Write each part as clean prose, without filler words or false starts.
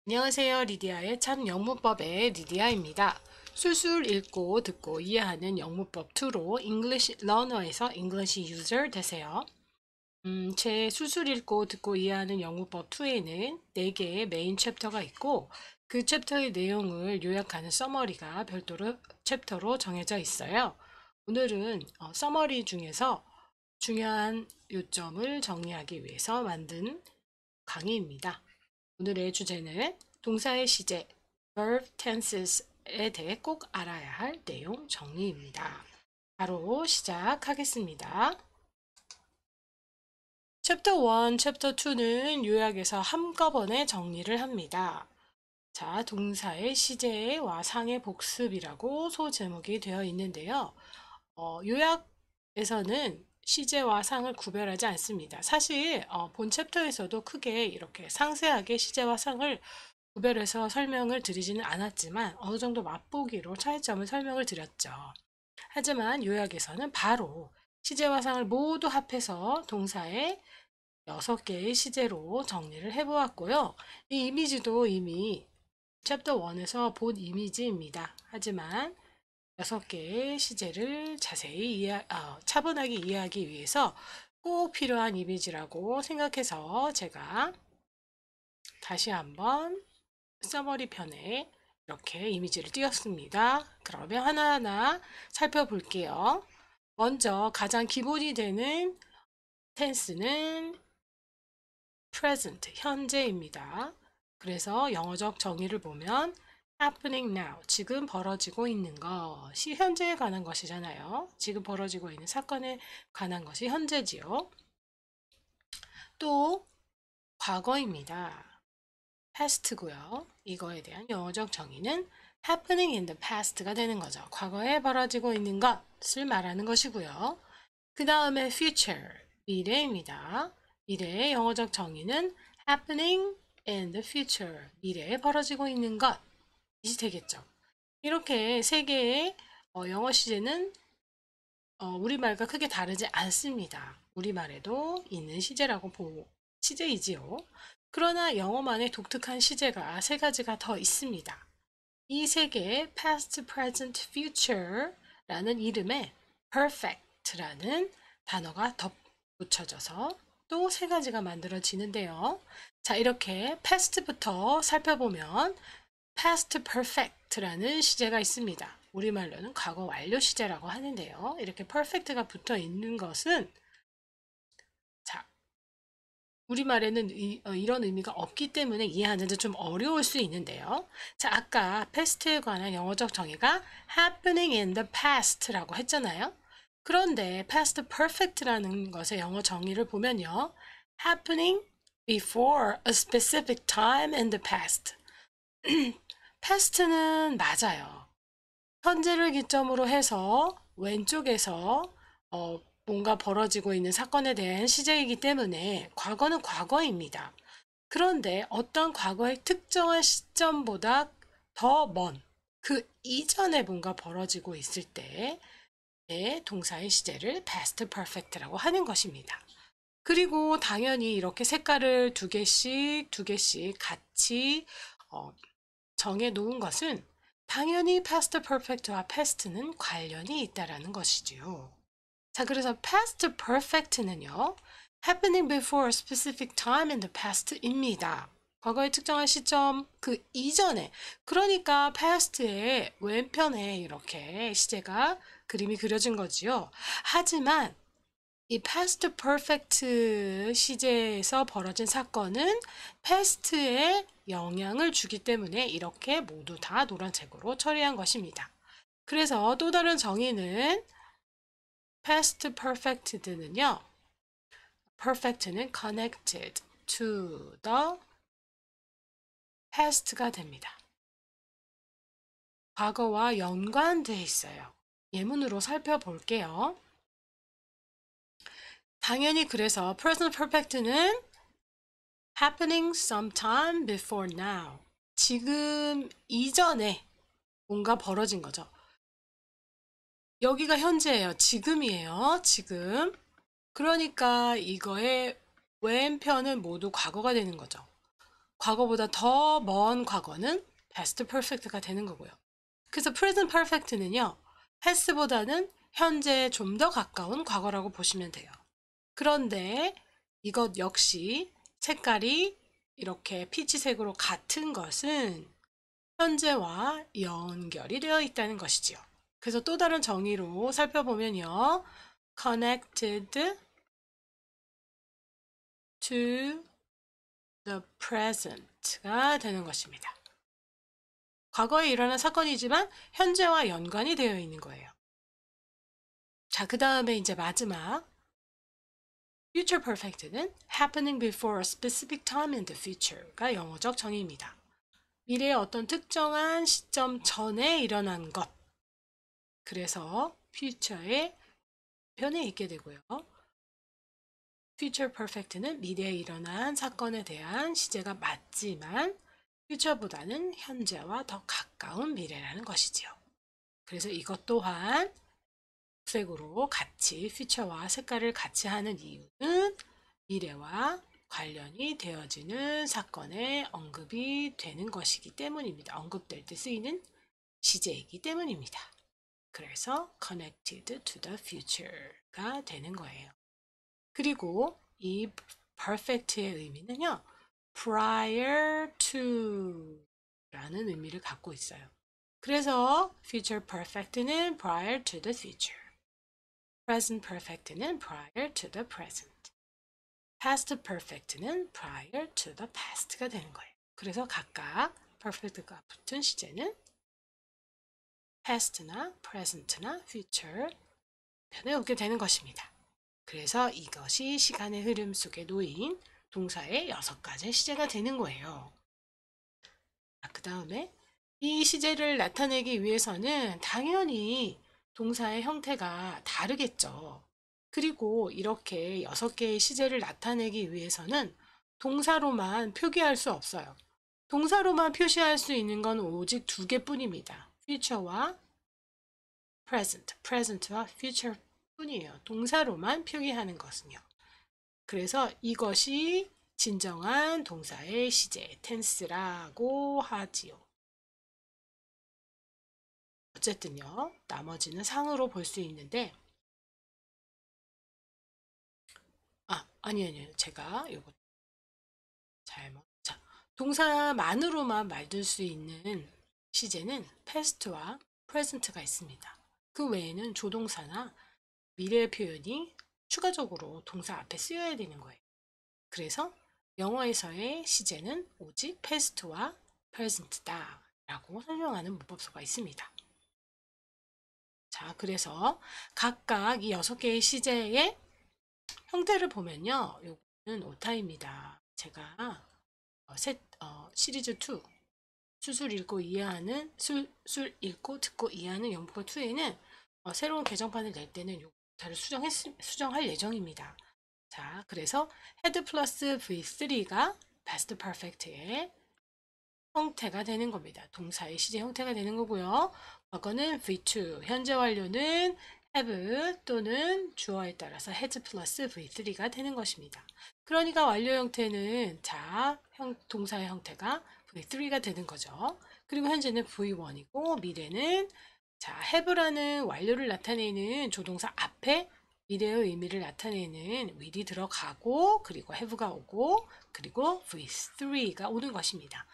안녕하세요. 리디아의 참 영문법의 리디아입니다. 술술 읽고 듣고 이해하는 영문법 2로 English Learner에서 English User 되세요. 제 술술 읽고 듣고 이해하는 영문법 2에는 4개의 메인 챕터가 있고 그 챕터의 내용을 요약하는 서머리가 별도로 챕터로 정해져 있어요. 오늘은 서머리 중에서 중요한 요점을 정리하기 위해서 만든 강의입니다. 오늘의 주제는 동사의 시제, verb tenses에 대해 꼭 알아야 할 내용 정리입니다. 바로 시작하겠습니다. 챕터 1, 챕터 2는 요약에서 한꺼번에 정리를 합니다. 자, 동사의 시제와 상의 복습이라고 소제목이 되어 있는데요. 요약에서는 시제와 상을 구별하지 않습니다. 사실 본 챕터에서도 크게 이렇게 상세하게 시제와 상을 구별해서 설명을 드리지는 않았지만 어느 정도 맛보기로 차이점을 설명을 드렸죠. 하지만 요약에서는 바로 시제와 상을 모두 합해서 동사의 6개의 시제로 정리를 해보았고요. 이 이미지도 이미 챕터 1에서 본 이미지입니다. 하지만 6개의 시제를 자세히 차분하게 이해하기 위해서 꼭 필요한 이미지라고 생각해서 제가 다시 한번 서머리 편에 이렇게 이미지를 띄웠습니다. 그러면 하나하나 살펴볼게요. 먼저 가장 기본이 되는 텐스는 present, 현재입니다. 그래서 영어적 정의를 보면 happening now, 지금 벌어지고 있는 것이 현재에 관한 것이잖아요. 지금 벌어지고 있는 사건에 관한 것이 현재지요. 또 과거입니다. past고요. 이거에 대한 영어적 정의는 happening in the past가 되는 거죠. 과거에 벌어지고 있는 것을 말하는 것이고요. 그 다음에 future, 미래입니다. 미래의 영어적 정의는 happening in the future, 미래에 벌어지고 있는 것이 되겠죠. 이렇게 세 개의 영어 시제는 우리말과 크게 다르지 않습니다. 우리말에도 있는 시제라고 시제이지요. 그러나 영어만의 독특한 시제가 세 가지가 더 있습니다. 이 세 개의 past, present, future라는 이름에 perfect라는 단어가 덧붙여져서 또 세 가지가 만들어지는데요. 자, 이렇게 past부터 살펴보면 past perfect라는 시제가 있습니다. 우리말로는 과거 완료 시제라고 하는데요. 이렇게 perfect가 붙어 있는 것은 자, 우리말에는 이런 의미가 없기 때문에 이해하는데 좀 어려울 수 있는데요. 자, 아까 past에 관한 영어적 정의가 happening in the past라고 했잖아요. 그런데 past perfect라는 것의 영어 정의를 보면요. happening before a specific time in the past. past는 맞아요. 현재를 기점으로 해서 왼쪽에서 뭔가 벌어지고 있는 사건에 대한 시제이기 때문에 과거는 과거입니다. 그런데 어떤 과거의 특정한 시점보다 더 먼 그 이전에 뭔가 벌어지고 있을 때의 동사의 시제를 past perfect라고 하는 것입니다. 그리고 당연히 이렇게 색깔을 두 개씩 같이 정해 놓은 것은 당연히 past perfect와 past는 관련이 있다라는 것이지요. 자, 그래서 past perfect는요, happening before a specific time in the past입니다. 과거의 특정한 시점 그 이전에, 그러니까 past의 왼편에 이렇게 시제가 그림이 그려진 거지요. 하지만 이 past perfect 시제에서 벌어진 사건은 past에 영향을 주기 때문에 이렇게 모두 다 노란색으로 처리한 것입니다. 그래서 또 다른 정의는 past perfect는요. perfect는 connected to the past가 됩니다. 과거와 연관되어 있어요. 예문으로 살펴볼게요. 당연히 그래서 present perfect는 happening sometime before now. 지금 이전에 뭔가 벌어진 거죠. 여기가 현재예요. 지금이에요. 지금. 그러니까 이거의 왼편은 모두 과거가 되는 거죠. 과거보다 더 먼 과거는 past perfect가 되는 거고요. 그래서 present perfect는요, past보다는 현재에 좀 더 가까운 과거라고 보시면 돼요. 그런데 이것 역시 색깔이 이렇게 피치색으로 같은 것은 현재와 연결이 되어 있다는 것이지요. 그래서 또 다른 정의로 살펴보면요, connected to the present가 되는 것입니다. 과거에 일어난 사건이지만 현재와 연관이 되어 있는 거예요. 자, 그 다음에 이제 마지막 future perfect는 happening before a specific time in the future가 영어적 정의입니다. 미래의 어떤 특정한 시점 전에 일어난 것. 그래서 future의 편에 있게 되고요. future perfect는 미래에 일어난 사건에 대한 시제가 맞지만 future보다는 현재와 더 가까운 미래라는 것이지요. 그래서 이것 또한 색으로 같이 future와 색깔을 같이 하는 이유는 미래와 관련이 되어지는 사건에 언급이 되는 것이기 때문입니다. 언급될 때 쓰이는 시제이기 때문입니다. 그래서 connected to the future가 되는 거예요. 그리고 이 perfect의 의미는요, prior to 라는 의미를 갖고 있어요. 그래서 future perfect는 prior to the future, present perfect는 prior to the present, past perfect는 prior to the past가 되는 거예요. 그래서 각각 perfect가 붙은 시제는 past나 present나 future 편에 오게 되는 것입니다. 그래서 이것이 시간의 흐름 속에 놓인 동사의 6가지 시제가 되는 거예요. 그 다음에 이 시제를 나타내기 위해서는 당연히 동사의 형태가 다르겠죠. 그리고 이렇게 6개의 시제를 나타내기 위해서는 동사로만 표기할 수 없어요. 동사로만 표시할 수 있는 건 오직 2개뿐입니다. future와 present와 future 뿐이에요. 동사로만 표기하는 것은요. 그래서 이것이 진정한 동사의 시제, tense라고 하지요. 어쨌든요, 나머지는 상으로 볼 수 있는데, 아니요. 제가 이거 잘못. 자, 동사만으로만 만들 수 있는 시제는 past와 present가 있습니다. 그 외에는 조동사나 미래 표현이 추가적으로 동사 앞에 쓰여야 되는 거예요. 그래서 영어에서의 시제는 오직 past와 present다 라고 설명하는 문법서가 있습니다. 자, 그래서 각각 이 6개의 시제의 형태를 보면요. 요거는 오타입니다. 제가 시리즈 2 술술 읽고 이해하는 술술 읽고 듣고 이해하는 영국어 2에는 새로운 개정판을 낼 때는 요 오타를 수정할 예정입니다. 자, 그래서 had 플러스 V3가 past perfect의 형태가 되는 겁니다. 동사의 시제 형태가 되는 거고요. 과거는 V2, 현재 완료는 have 또는 주어에 따라서 has 플러스 V3가 되는 것입니다. 그러니까 완료 형태는 동사의 형태가 V3가 되는 거죠. 그리고 현재는 V1이고 미래는 have라는 완료를 나타내는 조동사 앞에 미래의 의미를 나타내는 will이 들어가고 그리고 have가 오고 그리고 V3가 오는 것입니다.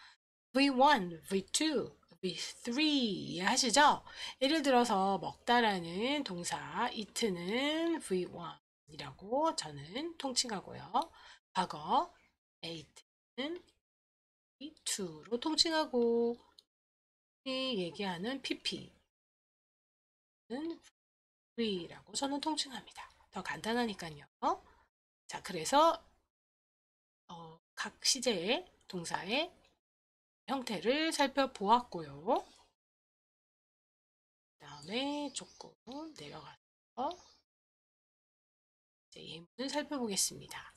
V1, V2, V3 이해하시죠? 예를 들어서 먹다라는 동사 eat는 V1이라고 저는 통칭하고요. 과거 ate는 V2로 통칭하고 얘기하는 PP는 V라고 저는 통칭합니다. 더 간단하니까요. 자, 그래서 각 시제의 동사의 형태를 살펴보았고요. 그 다음에 조금 내려가서 이제 예문을 살펴보겠습니다.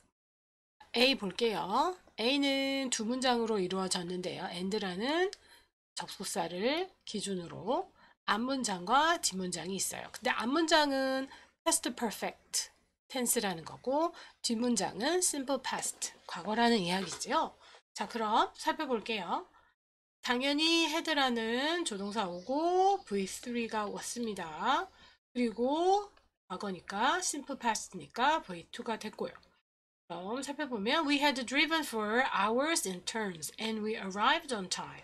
A 볼게요. A는 2문장으로 이루어졌는데요. and라는 접속사를 기준으로 앞문장과 뒷문장이 있어요. 근데 앞문장은 past perfect tense라는 거고 뒷문장은 simple past 과거라는 이야기죠. 자, 그럼 살펴볼게요. 당연히 head라는 조동사 오고 V3가 왔습니다. 그리고 과거니까 simple past니까 V2가 됐고요. 그럼 살펴보면 We had driven for hours in turns and we arrived on time.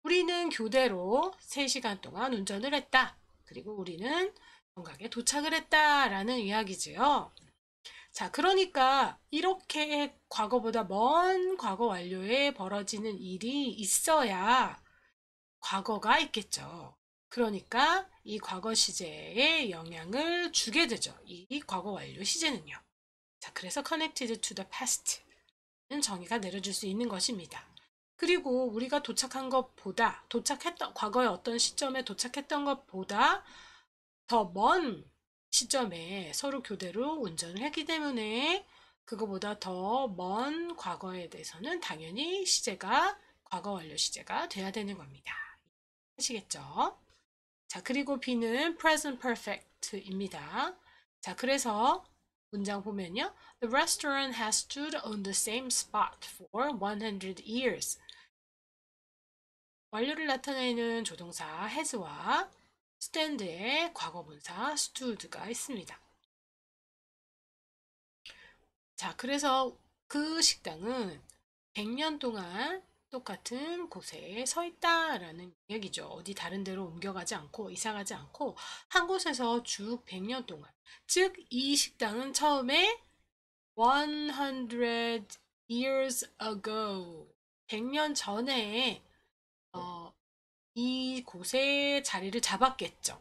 우리는 교대로 3시간 동안 운전을 했다. 그리고 우리는 정각에 도착을 했다라는 이야기지요. 자, 그러니까 이렇게 과거보다 먼 과거 완료에 벌어지는 일이 있어야 과거가 있겠죠. 그러니까 이 과거 시제에 영향을 주게 되죠. 이 과거 완료 시제는요. 자, 그래서 connected to the past는 정의가 내려줄 수 있는 것입니다. 그리고 우리가 도착한 것보다 과거의 어떤 시점에 도착했던 것보다 더 먼 시점에 서로 교대로 운전을 했기 때문에 그거보다 더 먼 과거에 대해서는 당연히 시제가 과거 완료 시제가 돼야 되는 겁니다. 아시겠죠? 자, 그리고 B는 present perfect입니다. 자, 그래서 문장 보면요. The restaurant has stood on the same spot for 100 years. 완료를 나타내는 조동사 has와 stand의 과거분사 stood가 있습니다. 자, 그래서 그 식당은 100년 동안 똑같은 곳에 서 있다라는 얘기죠. 어디 다른 데로 옮겨가지 않고 이사 가지 않고 한 곳에서 쭉 100년 동안. 즉, 이 식당은 처음에 100 years ago 100년 전에 이 곳에 자리를 잡았겠죠.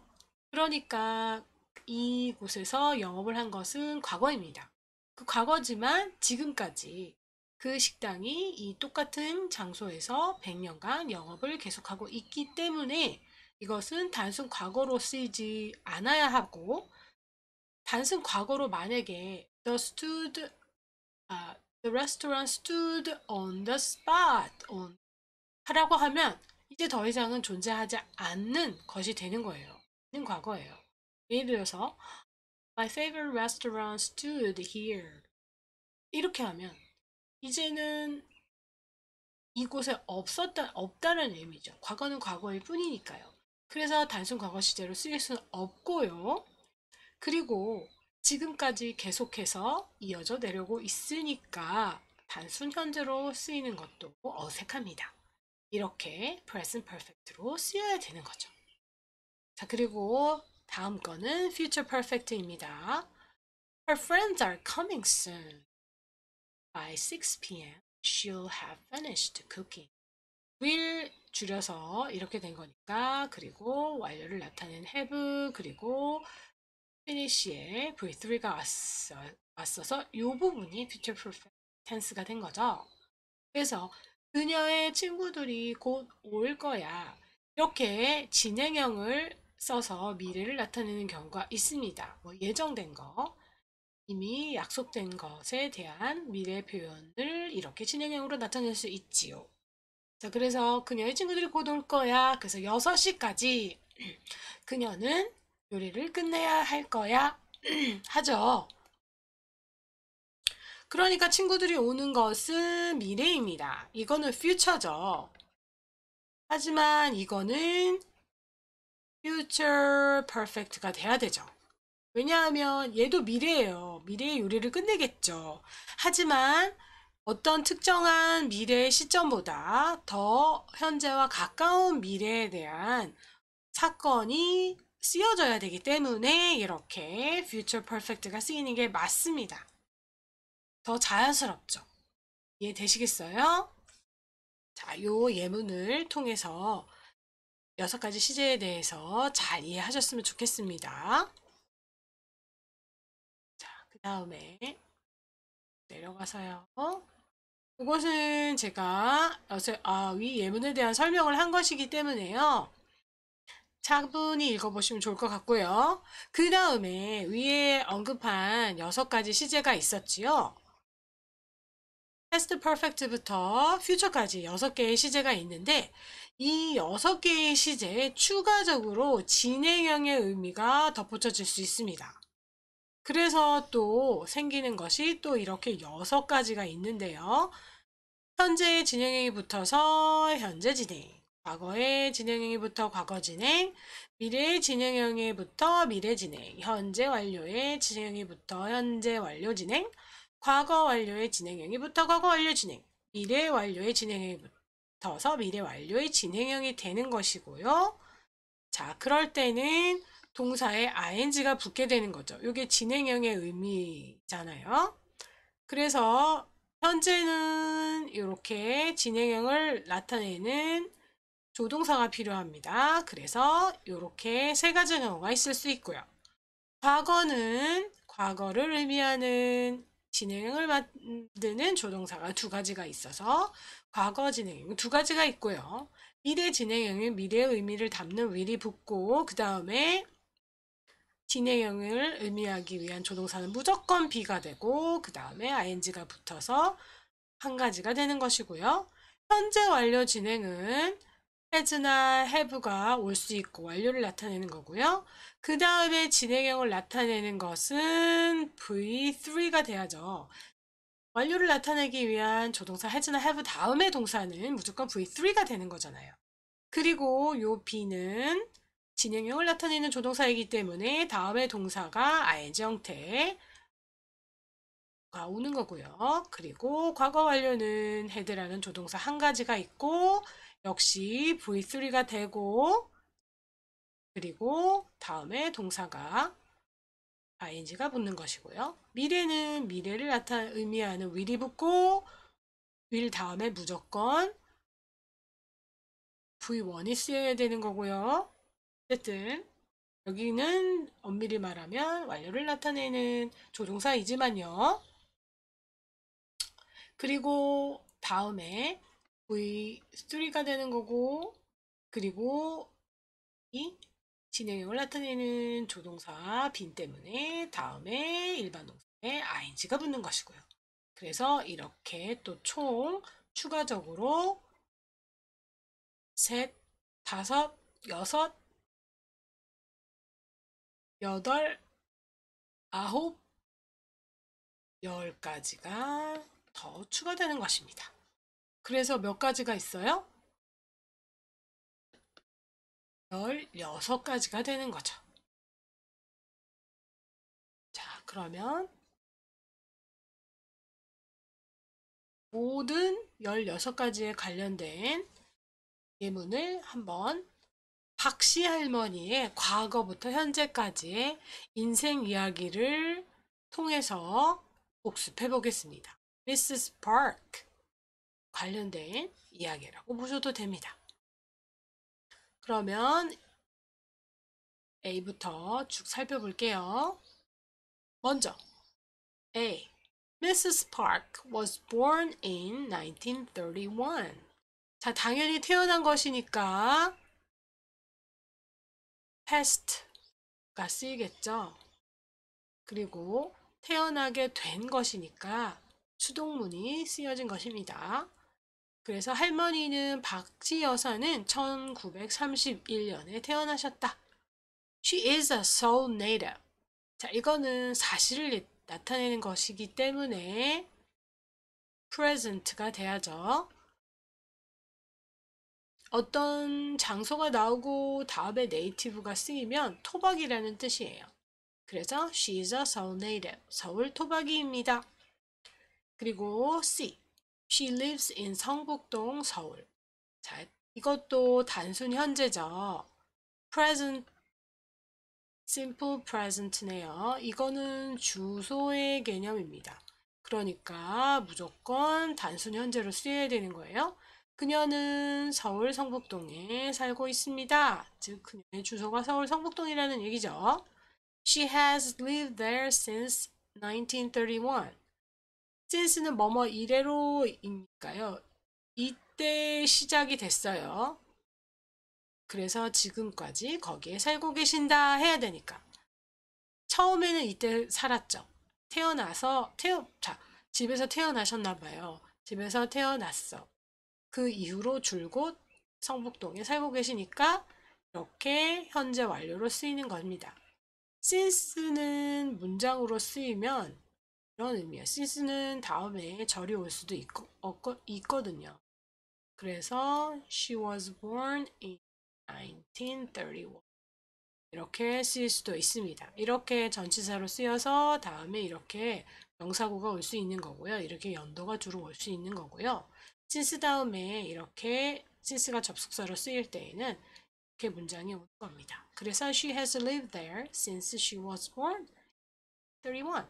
그러니까 이곳에서 영업을 한 것은 과거입니다. 그 과거지만 지금까지 그 식당이 이 똑같은 장소에서 100년간 영업을 계속하고 있기 때문에 이것은 단순 과거로 쓰이지 않아야 하고 단순 과거로 만약에 the restaurant stood on the spot 하라고 하면 이제 더 이상은 존재하지 않는 것이 되는 거예요. 는 과거예요. 예를 들어서 My favorite restaurant stood here. 이렇게 하면 이제는 이곳에 없다는 의미죠. 과거는 과거일 뿐이니까요. 그래서 단순 과거 시제로 쓰일 수는 없고요. 그리고 지금까지 계속해서 이어져 내려오고 있으니까 단순 현재로 쓰이는 것도 어색합니다. 이렇게 present perfect로 쓰여야 되는 거죠. 자, 그리고 다음 거는 future perfect입니다. Her friends are coming soon. By 6 p.m. she'll have finished cooking. will 줄여서 이렇게 된 거니까 그리고 완료를 나타낸 have 그리고 finish에 V3가 왔어서 이 부분이 future perfect tense가 된 거죠. 그래서 그녀의 친구들이 곧 올 거야. 이렇게 진행형을 써서 미래를 나타내는 경우가 있습니다. 뭐 예정된 거, 이미 약속된 것에 대한 미래 표현을 이렇게 진행형으로 나타낼 수 있지요. 자, 그래서 그녀의 친구들이 곧 올 거야. 그래서 6시까지 그녀는 요리를 끝내야 할 거야. 하죠. 그러니까 친구들이 오는 것은 미래입니다. 이거는 future죠. 하지만 이거는 future perfect가 돼야 되죠. 왜냐하면 얘도 미래예요. 미래의 요리를 끝내겠죠. 하지만 어떤 특정한 미래의 시점보다 더 현재와 가까운 미래에 대한 사건이 쓰여져야 되기 때문에 이렇게 future perfect가 쓰이는 게 맞습니다. 더 자연스럽죠. 이해되시겠어요? 자, 요 예문을 통해서 6가지 시제에 대해서 잘 이해하셨으면 좋겠습니다. 자, 그 다음에 내려가서요. 이것은 제가 위 예문에 대한 설명을 한 것이기 때문에요. 차분히 읽어보시면 좋을 것 같고요. 그 다음에 위에 언급한 6가지 시제가 있었지요. past perfect부터 future까지 6개의 시제가 있는데 이 6개의 시제에 추가적으로 진행형의 의미가 덧붙여질 수 있습니다. 그래서 또 생기는 것이 또 이렇게 6가지가 있는데요. 현재의 진행형이 붙어서 현재 진행, 과거의 진행형이 붙어 과거 진행, 미래의 진행형이 붙어 미래 진행, 현재 완료의 진행형이 붙어 현재 완료 진행, 과거 완료의 진행형이 붙어 과거 완료 진행, 미래 완료의 진행형이 붙어서 미래 완료의 진행형이 되는 것이고요. 자, 그럴 때는 동사에 ing가 붙게 되는 거죠. 이게 진행형의 의미잖아요. 그래서 현재는 이렇게 진행형을 나타내는 조동사가 필요합니다. 그래서 이렇게 세 가지 경우가 있을 수 있고요. 과거는 과거를 의미하는 진행형을 만드는 조동사가 두 가지가 있어서 과거 진행형 두 가지가 있고요. 미래 진행형은 미래의 의미를 담는 will이 붙고 그 다음에 진행형을 의미하기 위한 조동사는 무조건 be가 되고 그 다음에 ing가 붙어서 한 가지가 되는 것이고요. 현재 완료 진행은 has나 have가 올 수 있고 완료를 나타내는 거고요. 그 다음에 진행형을 나타내는 것은 V3가 돼야죠. 완료를 나타내기 위한 조동사 has나 have 다음의 동사는 무조건 V3가 되는 거잖아요. 그리고 요 B는 진행형을 나타내는 조동사이기 때문에 다음의 동사가 ing 형태가 오는 거고요. 그리고 과거 완료는 had라는 조동사 한 가지가 있고 역시 V3가 되고 그리고 다음에 동사가 ing가 붙는 것이고요. 미래는 미래를 의미하는 will이 붙고 will 다음에 무조건 V1이 쓰여야 되는 거고요. 어쨌든 여기는 엄밀히 말하면 완료를 나타내는 조동사이지만요. 그리고 다음에 V3가 되는 거고 그리고 이 진행형을 나타내는 조동사 빈 때문에 다음에 일반 동사에 ing가 붙는 것이고요. 그래서 이렇게 또 총 추가적으로 셋, 다섯, 여섯, 여덟, 아홉, 열 가지가 더 추가되는 것입니다. 그래서 몇 가지가 있어요? 16가지가 되는 거죠. 자, 그러면 모든 16가지에 관련된 예문을 한번 박씨 할머니의 과거부터 현재까지의 인생 이야기를 통해서 복습해 보겠습니다. Mrs. Park 관련된 이야기라고 보셔도 됩니다. 그러면 A부터 쭉 살펴볼게요. 먼저 A. Mrs. Park was born in 1931. 자, 당연히 태어난 것이니까 past가 쓰이겠죠. 그리고 태어나게 된 것이니까 수동문이 쓰여진 것입니다. 그래서 할머니는 박지 여사는 1931년에 태어나셨다. She is a Seoul native. 자, 이거는 사실을 나타내는 것이기 때문에 present가 돼야죠. 어떤 장소가 나오고 다음에 native가 쓰이면 토박이라는 뜻이에요. 그래서 she is a Seoul native. 서울 토박이입니다. 그리고 C. She lives in 성북동 서울. 자, 이것도 단순 현재죠. present, simple present네요. 이거는 주소의 개념입니다. 그러니까 무조건 단순 현재로 쓰여야 되는 거예요. 그녀는 서울 성북동에 살고 있습니다. 즉, 그녀의 주소가 서울 성북동이라는 얘기죠. She has lived there since 1931. since는 뭐뭐 이래로이니까요. 이때 시작이 됐어요. 그래서 지금까지 거기에 살고 계신다 해야 되니까. 처음에는 이때 살았죠. 자, 집에서 태어나셨나 봐요. 집에서 태어났어. 그 이후로 줄곧 성북동에 살고 계시니까 이렇게 현재 완료로 쓰이는 겁니다. since는 문장으로 쓰이면 이런 의미예요. since는 다음에 절이 올 수도 있거든요. 그래서 she was born in 1931 이렇게 쓰일 수도 있습니다. 이렇게 전치사로 쓰여서 다음에 이렇게 명사구가 올 수 있는 거고요. 이렇게 연도가 주로 올 수 있는 거고요. since 다음에 이렇게 since가 접속사로 쓰일 때에는 이렇게 문장이 올 겁니다. 그래서 she has lived there since she was born 31.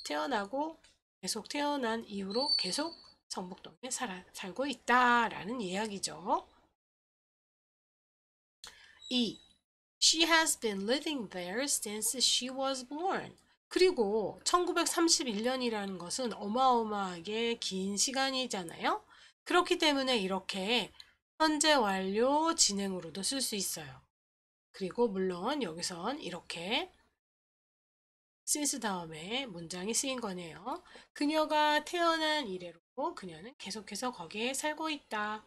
태어나고 계속 태어난 이후로 계속 성북동에 살고 있다라는 이야기죠. 2. She has been living there since she was born. 그리고 1931년이라는 것은 어마어마하게 긴 시간이잖아요. 그렇기 때문에 이렇게 현재 완료 진행으로도 쓸 수 있어요. 그리고 물론 여기선 이렇게 since 다음에 문장이 쓰인 거네요. 그녀가 태어난 이래로 그녀는 계속해서 거기에 살고 있다.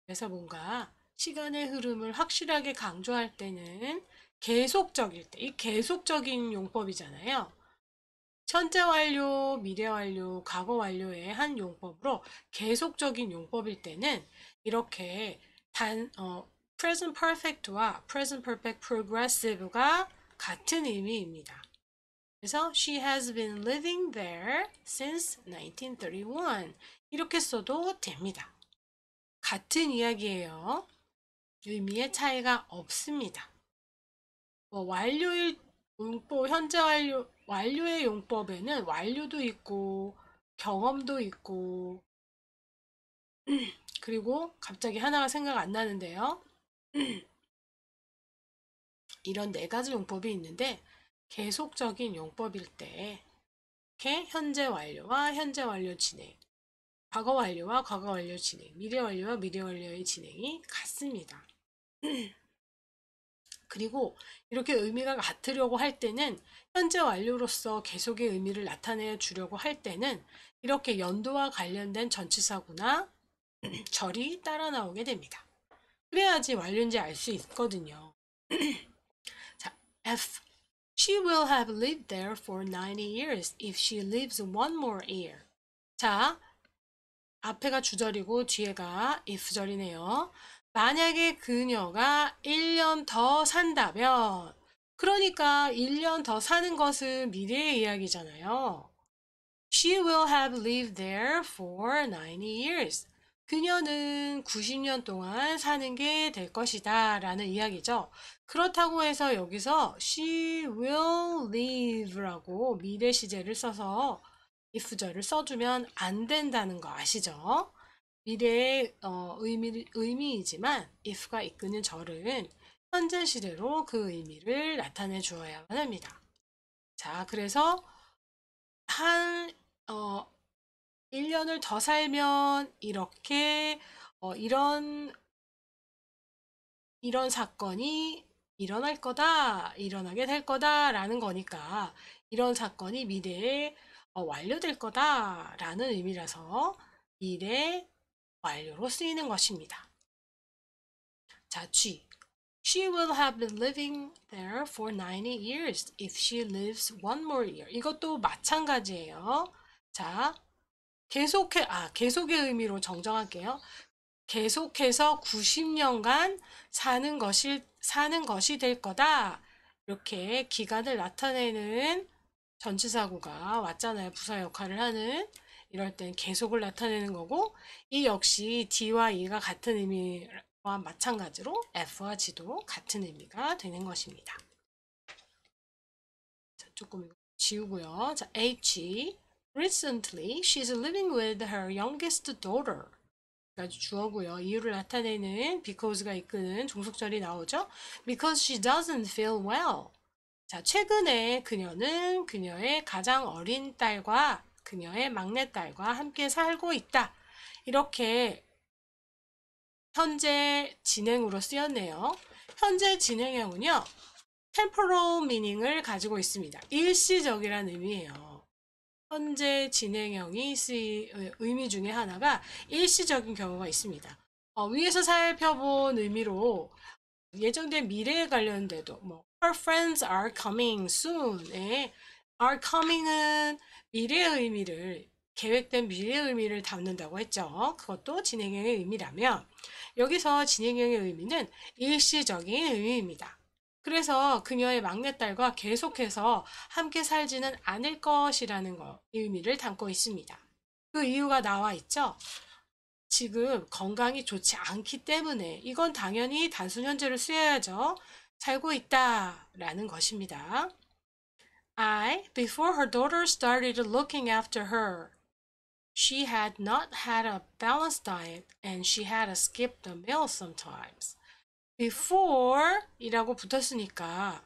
그래서 뭔가 시간의 흐름을 확실하게 강조할 때는 계속적일 때, 이 계속적인 용법이잖아요. 현재 완료, 미래 완료, 과거 완료의 한 용법으로 계속적인 용법일 때는 이렇게 present perfect와 present perfect progressive가 같은 의미입니다. 그래서 she has been living there since 1931 이렇게 써도 됩니다. 같은 이야기예요. 의미의 차이가 없습니다. 완료의 용법, 현재 완료의 용법에는 완료도 있고 경험도 있고 그리고 갑자기 하나가 생각 안 나는데요. 이런 네 가지 용법이 있는데 계속적인 용법일 때 이렇게 현재 완료와 현재 완료 진행, 과거 완료와 과거 완료 진행, 미래 완료와 미래 완료의 진행이 같습니다. 그리고 이렇게 의미가 같으려고 할 때는 현재 완료로서 계속의 의미를 나타내 주려고 할 때는 이렇게 연도와 관련된 전치사구나 절이 따라 나오게 됩니다. 그래야지 완료인지 알 수 있거든요. 자, F. She will have lived there for 90 years if she lives one more year. 자, 앞에가 주절이고 뒤에가 if절이네요. 만약에 그녀가 1년 더 산다면 그러니까 1년 더 사는 것은 미래의 이야기잖아요. She will have lived there for 90 years. 그녀는 90년 동안 사는 게 될 것이다 라는 이야기죠. 그렇다고 해서 여기서 she will live라고 미래 시제를 써서 if절을 써주면 안 된다는 거 아시죠? 미래의 의미이지만 if가 이끄는 절은 현재 시대로 그 의미를 나타내 주어야만 합니다. 자, 그래서 한 1년을 더 살면 이렇게 이런 사건이 일어날 거다, 일어나게 될 거다라는 거니까 이런 사건이 미래에 완료될 거다라는 의미라서 미래 완료로 쓰이는 것입니다. 자, G. She will have been living there for 90 years if she lives one more year. 이것도 마찬가지예요. 자, 계속의 의미로 정정할게요. 계속해서 90년간 사는 것이 될 거다. 이렇게 기간을 나타내는 전치사구가 왔잖아요. 부사 역할을 하는. 이럴 땐 계속을 나타내는 거고, 이 역시 D와 E가 같은 의미와 마찬가지로 F와 G도 같은 의미가 되는 것입니다. 자, 조금 이거 지우고요. 자, H. Recently, she's living with her youngest daughter. 까지 주어고요. 이유를 나타내는 because가 이끄는 종속절이 나오죠. Because she doesn't feel well. 자, 최근에 그녀는 그녀의 가장 어린 딸과 그녀의 막내딸과 함께 살고 있다. 이렇게 현재 진행으로 쓰였네요. 현재 진행형은요. temporal meaning을 가지고 있습니다. 일시적이라는 의미예요. 현재 진행형이 의미 중에 하나가 일시적인 경우가 있습니다. 위에서 살펴본 의미로 예정된 미래에 관련돼도 her friends are coming soon에 are coming은 미래의 의미를 계획된 미래의 의미를 담는다고 했죠. 그것도 진행형의 의미라면 여기서 진행형의 의미는 일시적인 의미입니다. 그래서 그녀의 막내딸과 계속해서 함께 살지는 않을 것이라는 의미를 담고 있습니다. 그 이유가 나와 있죠. 지금 건강이 좋지 않기 때문에 이건 당연히 단순 현재를 쓰여야죠. 살고 있다라는 것입니다. Before her daughter started looking after her, she had not had a balanced diet and she had skipped a meal sometimes. before 이라고 붙었으니까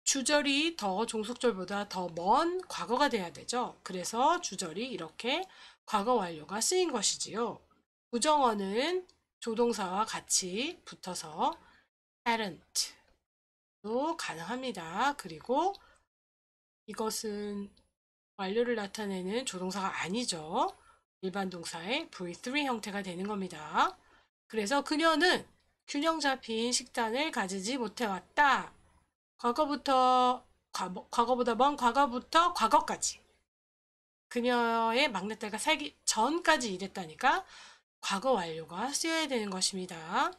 주절이 더 종속절보다 더 먼 과거가 돼야 되죠. 그래서 주절이 이렇게 과거 완료가 쓰인 것이지요. 부정어는 조동사와 같이 붙어서 hadn't도 가능합니다. 그리고 이것은 완료를 나타내는 조동사가 아니죠. 일반 동사의 V3 형태가 되는 겁니다. 그래서 그녀는 균형 잡힌 식단을 가지지 못해왔다. 과거보다 먼 과거부터 과거까지. 그녀의 막내딸과 살기 전까지 일했다니까 과거 완료가 쓰여야 되는 것입니다.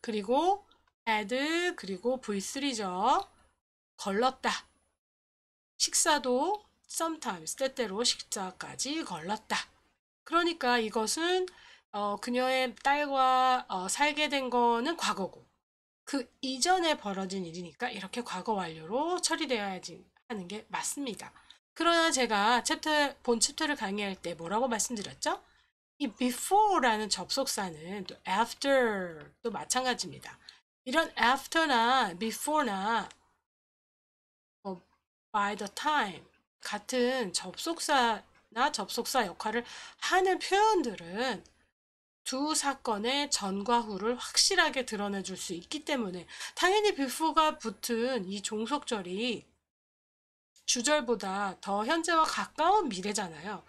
그리고 had, 그리고 V3죠. 걸렀다. 식사도 sometimes, 때때로 식사까지 걸렀다. 그러니까 이것은 그녀의 딸과 살게 된 거는 과거고 그 이전에 벌어진 일이니까 이렇게 과거 완료로 처리되어야지 하는 게 맞습니다. 그러나 제가 본 챕터를 강의할 때 뭐라고 말씀드렸죠? 이 before라는 접속사는 또 after도 마찬가지입니다. 이런 after나 before나 by the time 같은 접속사나 접속사 역할을 하는 표현들은 두 사건의 전과 후를 확실하게 드러내 줄 수 있기 때문에 당연히 before가 붙은 이 종속절이 주절보다 더 현재와 가까운 미래잖아요.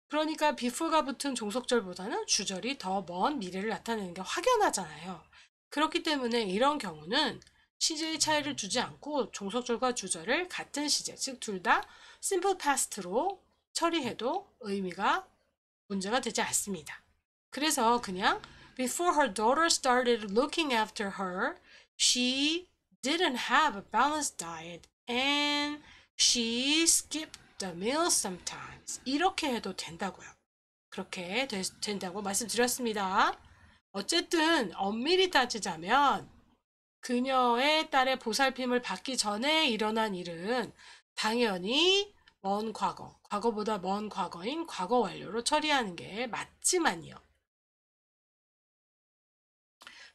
그러니까 before가 붙은 종속절보다는 주절이 더 먼 미래를 나타내는 게 확연하잖아요. 그렇기 때문에 이런 경우는 시제의 차이를 두지 않고 종속절과 주절을 같은 시제, 즉 둘 다 simple past로 처리해도 문제가 되지 않습니다. 그래서 그냥 before her daughter started looking after her, she didn't have a balanced diet and she skipped the meal sometimes. 이렇게 해도 된다고요. 그렇게 된다고 말씀드렸습니다. 어쨌든 엄밀히 따지자면 그녀의 딸의 보살핌을 받기 전에 일어난 일은 당연히 먼 과거보다 먼 과거인 과거 완료로 처리하는 게 맞지만요.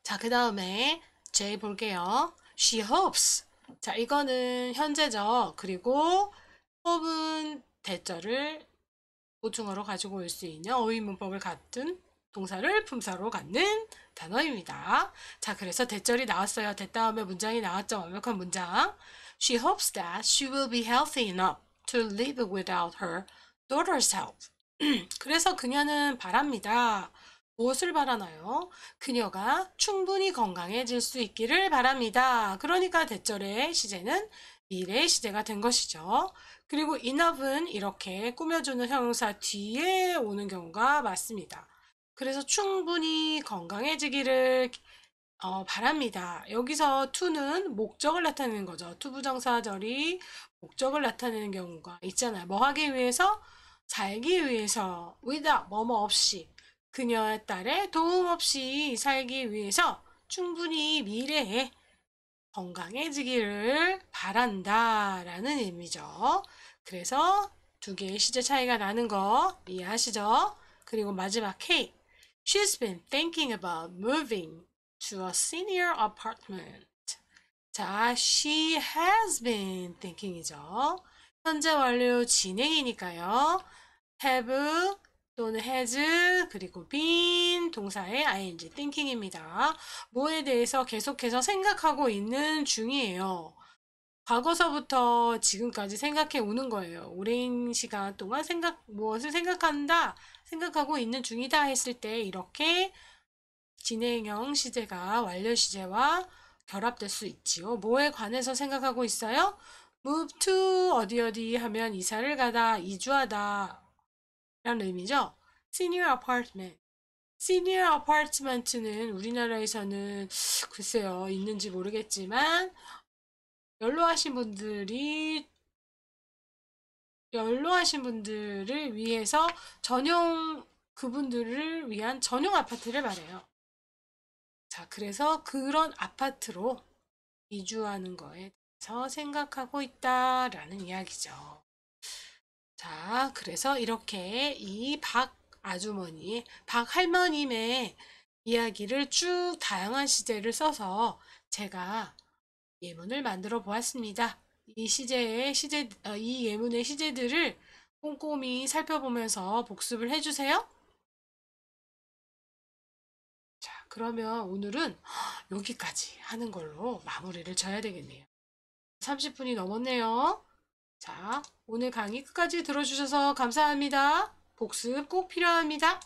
자, 그 다음에 J 볼게요. She hopes. 자, 이거는 현재죠. 그리고 hope은 대절을 보충어로 가지고 올 수 있는 어휘 문법을 갖춘 동사를 품사로 갖는 단어입니다. 자, 그래서 대절이 나왔어요. 대 다음에 문장이 나왔죠. 완벽한 문장. She hopes that she will be healthy enough to live without her daughter's help. 그래서 그녀는 바랍니다. 무엇을 바라나요? 그녀가 충분히 건강해질 수 있기를 바랍니다. 그러니까 대절의 시제는 미래의 시제가 된 것이죠. 그리고 enough은 이렇게 꾸며주는 형용사 뒤에 오는 경우가 많습니다. 그래서 충분히 건강해지기를 바랍니다. 여기서 to는 목적을 나타내는 거죠. 투부정사절이 목적을 나타내는 경우가 있잖아요. 뭐 하기 위해서? 살기 위해서 without 뭐뭐 없이 그녀의 딸의 도움 없이 살기 위해서 충분히 미래에 건강해지기를 바란다 라는 의미죠. 그래서 두 개의 시제 차이가 나는 거 이해하시죠? 그리고 마지막 K. She's been thinking about moving to a senior apartment. 자, she has been thinking이죠. 현재 완료 진행이니까요. have 또는 has 그리고 been 동사의 ing thinking입니다. 뭐에 대해서 계속해서 생각하고 있는 중이에요. 과거서부터 지금까지 생각해 오는 거예요. 오랜 시간 동안 무엇을 생각하고 있는 중이다 했을 때 이렇게 진행형 시제가 완료 시제와 결합될 수 있지요. 뭐에 관해서 생각하고 있어요? move to 어디 어디 하면 이사를 가다, 이주하다 라는 의미죠. senior apartment. senior apartment는 우리나라에서는 글쎄요, 있는지 모르겠지만 연로하신 분들을 위해서 그분들을 위한 전용 아파트를 말해요. 자, 그래서 그런 아파트로 이주하는 거에 대해서 생각하고 있다라는 이야기죠. 자, 그래서 이렇게 이 박 아주머니, 박 할머님의 이야기를 쭉 다양한 시제를 써서 제가 예문을 만들어 보았습니다. 이 예문의 시제들을 꼼꼼히 살펴보면서 복습을 해주세요. 자, 그러면 오늘은 여기까지 하는 걸로 마무리를 져야 되겠네요. 30분이 넘었네요. 자, 오늘 강의 끝까지 들어주셔서 감사합니다. 복습 꼭 필요합니다.